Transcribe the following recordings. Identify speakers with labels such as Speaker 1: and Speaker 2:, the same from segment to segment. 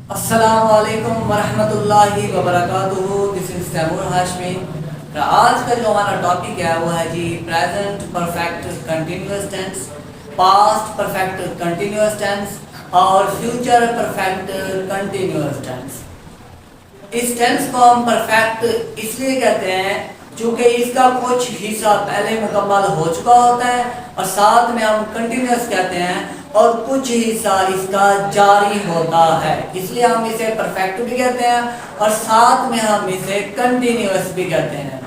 Speaker 1: अस्सलामुअलैकुम वरहमतुल्लाहि वबरकातुहू। This is Taimur Hashmi. आज का जो हमारा टॉपिक है वो है जी present perfect continuous tense, past perfect continuous tense और फ्यूचर परफेक्ट कंटिन्यूअस टेंस। इस टेंस को हम परफेक्ट इसलिए कहते हैं क्योंकि इसका कुछ हिस्सा पहले मुकम्मल हो चुका होता है और साथ में हम कंटिन्यूअस कहते हैं और कुछ हिस्सा इसका जारी होता है, इसलिए हम इसे परफेक्ट भी कहते हैं और साथ में हम इसे कंटिन्यूअस भी कहते हैं।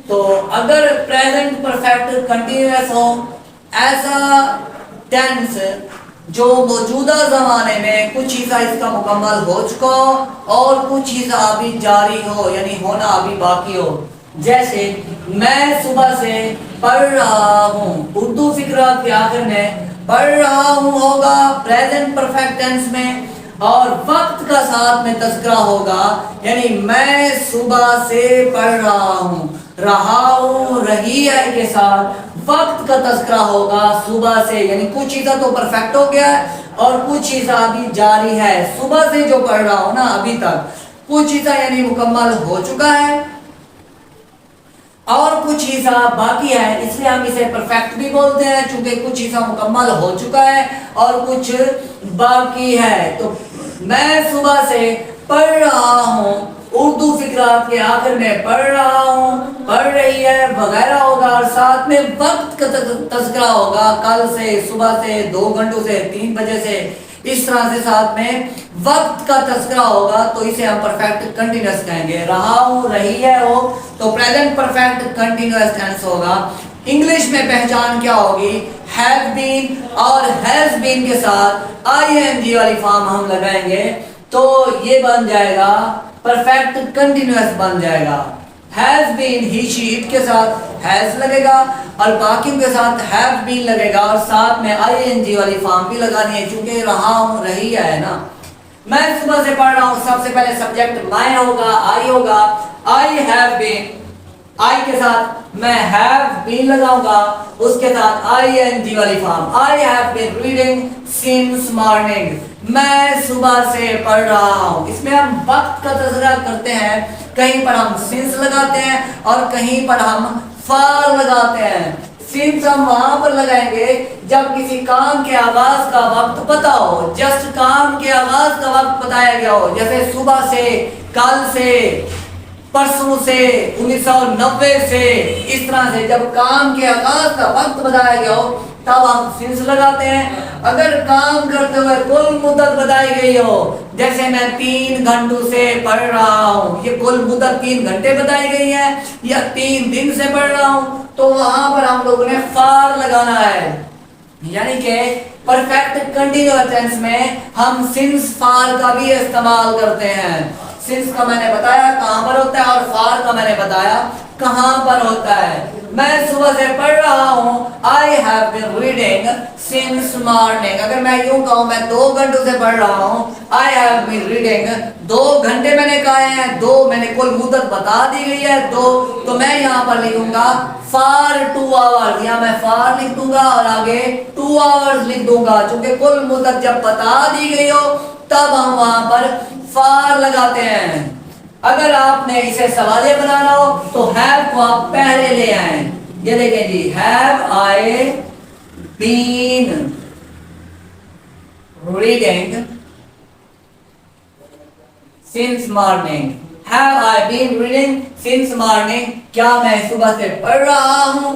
Speaker 1: तो अगर प्रेजेंट परफेक्ट कंटिन्यूअस हो ऐसा टेंस जो मौजूदा जमाने में कुछ हिस्सा इसका मुकम्मल हो चुका हो और कुछ हिस्सा अभी जारी हो यानी होना अभी बाकी हो। जैसे मैं सुबह से पढ़ रहा हूँ, उर्दू फिक्रा के आखिर में पढ़ रहा हूँ होगा प्रेजेंट परफेक्ट टेंस में और वक्त का साथ में तज़किरा होगा यानी मैं सुबह से पढ़ रहा हूँ रही है के साथ वक्त का तज़किरा होगा सुबह से यानी कुछ हिस्सा तो परफेक्ट हो गया है और कुछ हिस्सा अभी जारी है। सुबह से जो पढ़ रहा हूँ ना अभी तक कुछ हिस्सा यानी मुकम्मल हो चुका है और कुछ हिस्सा बाकी है, इसलिए हम इसे परफेक्ट भी बोलते हैं क्योंकि कुछ हिस्सा मुकम्मल हो चुका है और कुछ बाकी है। तो मैं सुबह से पढ़ रहा हूँ, उर्दू फिक्रात के आखिर में पढ़ रहा हूँ, पढ़ रही है वगैरह होगा और साथ में वक्त का तज़किरा होगा कल से, सुबह से, 2 घंटों से, 3 बजे से, इस तरह से साथ में वक्त का तज़किरा होगा तो इसे हम परफेक्ट कंटिन्यूअस कहेंगे। रहा हूँ रही है हो तो प्रेजेंट परफेक्ट कंटिन्यूअस टेंस होगा। इंग्लिश में पहचान क्या होगी, हैव बीन और हैज बीन के साथ आईएनजी वाली फॉर्म हम लगाएंगे तो ये बन जाएगा परफेक्ट कंटिन्यूअस बन जाएगा। Has been he she it के साथ हैज लगेगा और बाकी के साथ हैव बीन लगेगा और साथ में आईएनजी वाली फॉर्म भी लगानी है क्योंकि रहा हूँ रही है ना। मैं सुबह से पढ़ रहा हूँ, सबसे पहले सब्जेक्ट मैं होगा, आई होगा, आई हैव बीन, आई के साथ मैं हैव बीन लगाऊंगा, उसके साथ आईएनजी वाली form I have been reading since morning, मैं सुबह से पढ़ रहा हूँ। इसमें हम वक्त का तज़किरा करते हैं, कहीं पर हम सिंस लगाते हैं और कहीं पर हम फॉर लगाते हैं। सिंस हम वहां पर लगाएंगे जब किसी काम के आगाज का वक्त पता हो, जस्ट काम के आगाज का वक्त बताया गया हो, जैसे सुबह से, कल से, परसों से, 1990 से, इस तरह से जब काम के आगाज का वक्त बताया गया हो तब हम सिंस लगाते हैं। अगर काम करते हुए कुल मुद्दत बताई गई हो, जैसे मैं 3 घंटों से पढ़ रहा हूँ, ये कुल मुद्दत 3 घंटे बताई गई है या 3 दिन से पढ़ रहा हूँ, तो वहां पर हम लोगों ने फार लगाना है। यानी कि परफेक्ट कंटिन्यूअस टेंस में हम सिंस फार का भी इस्तेमाल करते हैं। सिंस का मैंने बताया कहां पर होता है और फार का मैंने बताया कहां पर होता है। मैं सुबह से पढ़ रहा हूँ, I have been reading since morning. अगर मैं यूं कहूँ मैं 2 घंटों से पढ़ रहा हूँ, आई हैव बीन रीडिंग, 2 घंटे मैंने कहा है, 2 मैंने कुल मुद्दत बता दी गई है 2, तो मैं यहाँ पर लिखूंगा फॉर 2 आवर्स या मैं फॉर लिख दूंगा और आगे 2 आवर्स लिख दूंगा क्योंकि कुल मुद्दत जब बता दी गई हो तब हम वहां पर फॉर लगाते हैं। अगर आपने इसे सवालिया बनाना हो तो हैव को आप पहले ले आए। ये देखें जी, have I been reading since morning, have I been reading since morning, क्या मैं सुबह से पढ़ रहा हूं।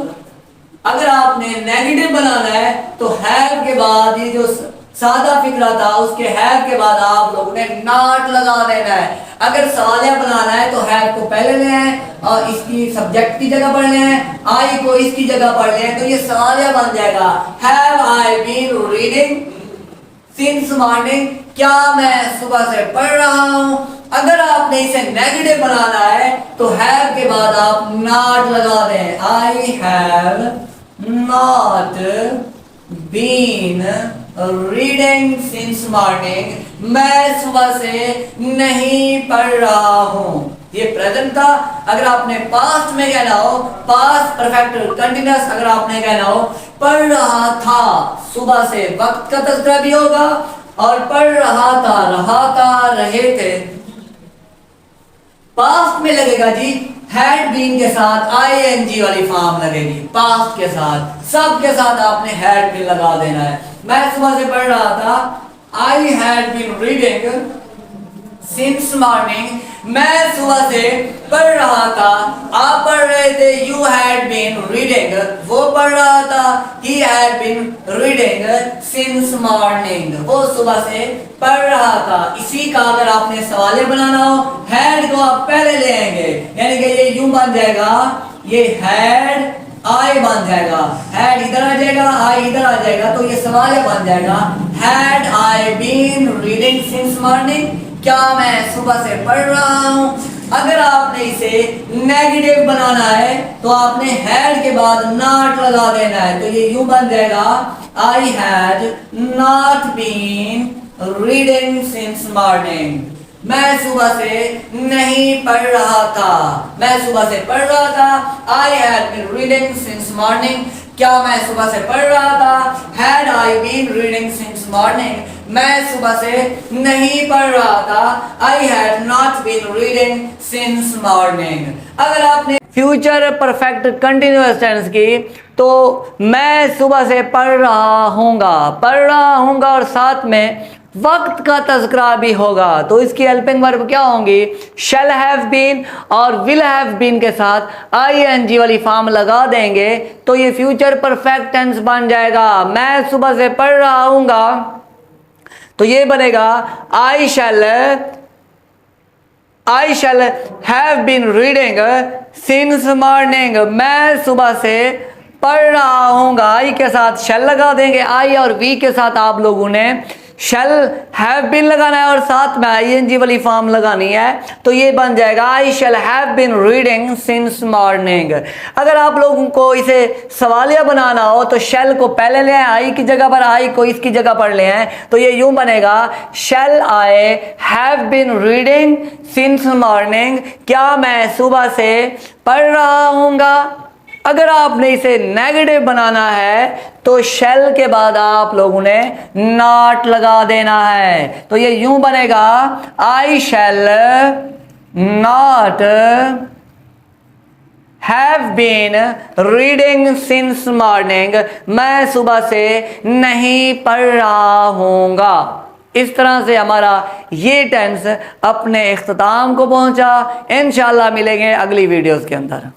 Speaker 1: अगर आपने नेगेटिव बनाना है तो हैव के बाद ये जो सादा फिक्रा था उसके हैव के बाद आप लोगों ने नॉट लगा देना है। अगर सवालिया बनाना है तो हैव को पहले ले आए और इसकी सब्जेक्ट की जगह पढ़ ले, आई को इसकी जगह पढ़ ले तो ये सवालिया बन जाएगा। Have I been reading since morning, क्या मैं सुबह से पढ़ रहा हूं। अगर आपने इसे नेगेटिव बनाना है तो हैव के बाद आप नॉट लगा दें। I have not been reading since morning, मैं सुबह से नहीं पढ़ रहा हूं। ये प्रेजेंट था। अगर आपने पास्ट में कहना हो, पास्ट परफेक्ट कंटिन्यूअस, अगर आपने कहना हो पढ़ रहा था, सुबह से वक्त का तज़किरा भी होगा और पढ़ रहा रहे थे, पास्ट में लगेगा जी, हैड बीन के साथ आईएनजी वाली फॉर्म लगेगी, पास्ट के साथ, सब के साथ आपने हैड बीन लगा देना है। मैं सुबह से पढ़ रहा था, I had been reading since morning, मैं सुबह से पढ़ रहा था, आप पढ़ रहे थे, यू हैड बीन रीडिंग, वो पढ़ रहा था, he had been reading since morning, वो सुबह से पढ़ रहा था। इसी का अगर आपने सवाल बनाना हो, हैड को आप पहले ले आएंगे, यानी कि ये यूं बन जाएगा, ये हैड आई बन जाएगा, हैड इधर आ जाएगा, आई इधर आ जाएगा, तो ये सवाल बन जाएगा, had I been reading since morning, क्या मैं सुबह से पढ़ रहा हूं। अगर आपने इसे नेगेटिव बनाना है तो आपने हैड के बाद नॉट लगा देना है, तो ये यूं बन जाएगा, I had not been reading since morning, मैं सुबह से नहीं पढ़ रहा था, मैं सुबह से पढ़ रहा था, I had been reading since morning, क्या मैं सुबह से पढ़ रहा था, had I been reading since morning, मैं सुबह से नहीं पढ़ रहा था, I had not been reading since morning. अगर आपने फ्यूचर परफेक्ट कंटिन्यूअस टेंस की, तो मैं सुबह से पढ़ रहा हूँगा और साथ में वक्त का तज़किरा भी होगा, तो इसकी हेल्पिंग वर्ब क्या होंगी, शैल हैव बीन और विल हैव बीन के साथ आईएनजी वाली फॉर्म लगा देंगे, तो ये फ्यूचर परफेक्ट टेंस बन जाएगा। मैं सुबह से पढ़ रहा हूँगा, तो ये बनेगा, I shall have been reading since morning, मैं सुबह से पढ़ रहा हूँगा, आई के साथ शैल लगा देंगे, आई और वी के साथ आप लोगों ने शैल हैव बीन लगाना है और साथ में आईएनजी वाली फॉर्म लगानी है, तो ये बन जाएगा, I shall have been reading since morning. अगर आप लोगों को इसे सवालिया बनाना हो तो शैल को पहले ले आए, आई की जगह पर, आई को इसकी जगह पर ले आए, तो ये यूं बनेगा, shall I have been reading since morning, क्या मैं सुबह से पढ़ रहा हूँगा। अगर आपने इसे नेगेटिव बनाना है तो शैल के बाद आप लोगों ने नॉट लगा देना है, तो ये यूं बनेगा, I shall not have been reading since morning, मैं सुबह से नहीं पढ़ रहा हूँगा। इस तरह से हमारा ये टेंस अपने इख्तिताम को पहुंचा। इंशाल्लाह मिलेंगे अगली वीडियोस के अंदर।